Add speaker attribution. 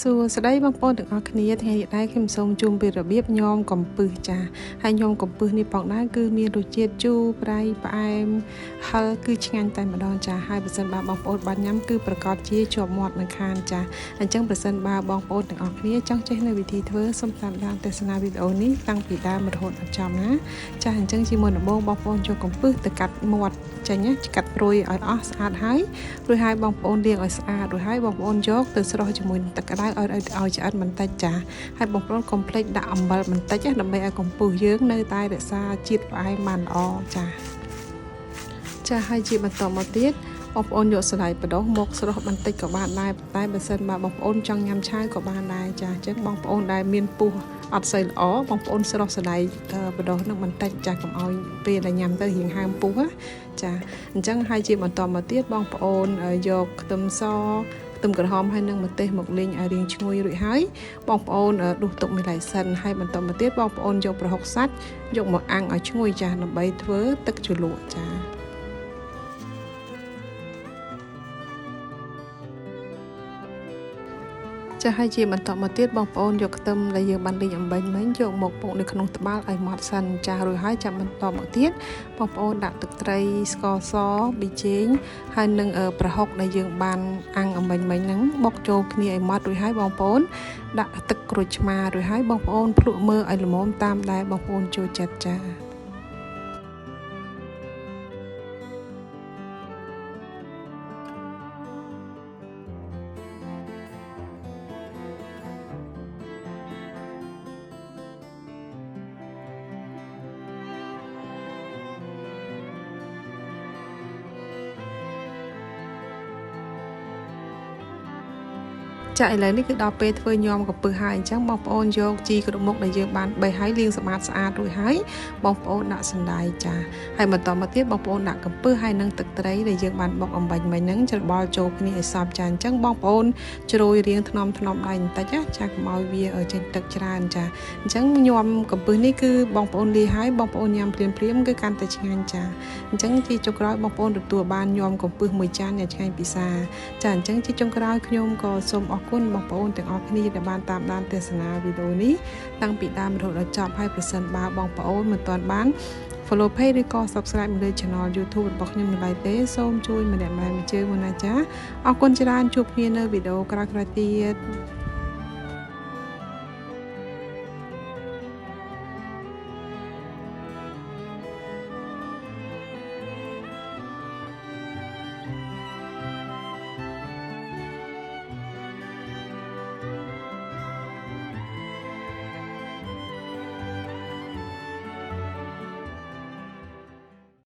Speaker 1: សួស្តីបងប្អូនទាំងអស់គ្នាថ្ងៃនេះដែរខ្ញុំសូមជូនពីរបៀបញោមកំពឹសចាហើយញោមកំពឹសនេះផងដែរគឺមានរសជាតិជូរប្រៃផ្អែមហឹរគឺឆ្ងាញ់តែម្ដងចាហើយបើសិនបើបងប្អូនបានញ៉ាំគឺប្រកាសជាជាប់មាត់នឹងខានចាអញ្ចឹងបើសិនបើបងប្អូនទាំងអស់គ្នាចង់ចេះនៅវិធីធ្វើសូមតាមដានទស្សនាវីដេអូនេះតាំងពីដើមរហូតដល់ចប់ណាចាអញ្ចឹងជាមុនដំបូងបងប្អូនយកកំពឹសទៅកាត់មាត់ចេញណាកាត់ព្រួយឲ្យអស់ស្អាតហើយរួចហើយបងប្អូនលាងឲ្យស្អាតរួចហើយបងប្អូនយកទៅស្រុះជាមួយទឹកក្តៅឲ្យឆ្អិនបន្តិចចាហើយបងប្អូនកុំភ្លេចដាក់អំបិលបន្តិចដើម្បីឲ្យកំពឹសយើងនៅតែរក្សាជាតិផ្អែមបានល្អចាហើយជាបន្តមកទៀតបងប្អូនយកសណ្តែកបដោះមកស្រុះបន្តិចក៏បានដែរតែបើសិនបើបងប្អូនចង់ញ៉ាំឆាក៏បានដែរចាអញ្ចឹងបងប្អូនដែលមានពោះអត់សូវល្អបងប្អូនស្រុះសណ្តែកបដោះនឹងបន្តិចចាកុំឲ្យពេលដែលញ៉ាំទៅរៀងហើមពោះចាអញ្ចឹងហើយជាបន្តមកទៀតបងប្អូនយកខ្ទឹមសខ្ទឹមក្រហមហើយនិងម្ទេសមកលីងឲ្យរាងឈ្ងុយរួចហើយបងប្អូនដួសទុកមួយឡែកសិនហើយបន្តមកទៀតបងប្អូនយកប្រហុកសាច់យកមកអាំងឲ្យឈ្ងុយចាដើម្បីធ្វើទឹកជ្រលក់ចាហើយជាបន្តមកទៀតបងប្អូនយកខ្ទឹមដែលយើងបានលីងអំបែងមិញយកមកពុកនៅក្នុងត្បាល់ឲ្យម៉ត់សិនចារួចហើយចាំបន្តមកទៀតបងប្អូនដាក់ទឹកត្រីស្ករសប៊ីចេងហើយនឹងប្រហុកដែលយើងបានអាំងអំបែងមិញហ្នឹងបុកចូលគ្នាឲ្យម៉ត់រួចហើយបងប្អូនដាក់ទឹកក្រូចឆ្មារួចហើយបងប្អូនភ្លក់មើលឲ្យល្មមតាមដែលបងប្អូនចូលចិត្តចាឥឡូវនេះគឺដល់ពេលធ្វើញោមកំពឹសហើយអញ្ចឹងបងប្អូនយកជីក្រូចមុខដែលយើងបានបេះហើយលាងសម្អាតស្អាតរួចហើយបងប្អូនដាក់សណ្តែកចាហើយបន្តមកទៀតបងប្អូនដាក់កំពឹសហើយនឹងទឹកត្រីដែលយើងបានបុកអំបាញ់មិញហ្នឹងច្របល់ចូលគ្នាឲ្យសព្វចាអញ្ចឹងបងប្អូនជ្រោយរៀងថ្នមដៃបន្តិចចាកុំឲ្យវាចេញទឹកច្រើនចាអញ្ចឹងញោមកំពឹសនេះគឺបងប្អូនលាយហើយបងប្អូនញ៉ាំភ្លាមគឺកាន់តែឆ្ងាញ់ចាអញ្ចឹងជាចុងក្រោយបងប្អូនទទួលបានញោមកំពឹសមួយចានយ៉ាងឆ្ងាញ់ពិសាចាអញ្ចឹងជាចុងក្រោយខ្ញុំក៏សូមអរគុណបងប្អូនទាំងអស់គ្នាដែលបានតាមដានទស្សនាវីដេអូនេះតាំងពីដើមរហូតដល់ចប់ហើយប្រសិនបើបងប្អូនមិនទាន់បាន follow page ឬក៏ subscribe លើ channel YouTube របស់ខ្ញុំនៅឡើយទេសូមជួយម្នាក់ម្នាក់មួយជើងមកណាចាអរគុណច្រើនជួបគ្នានៅវីដេអូក្រោយៗទៀត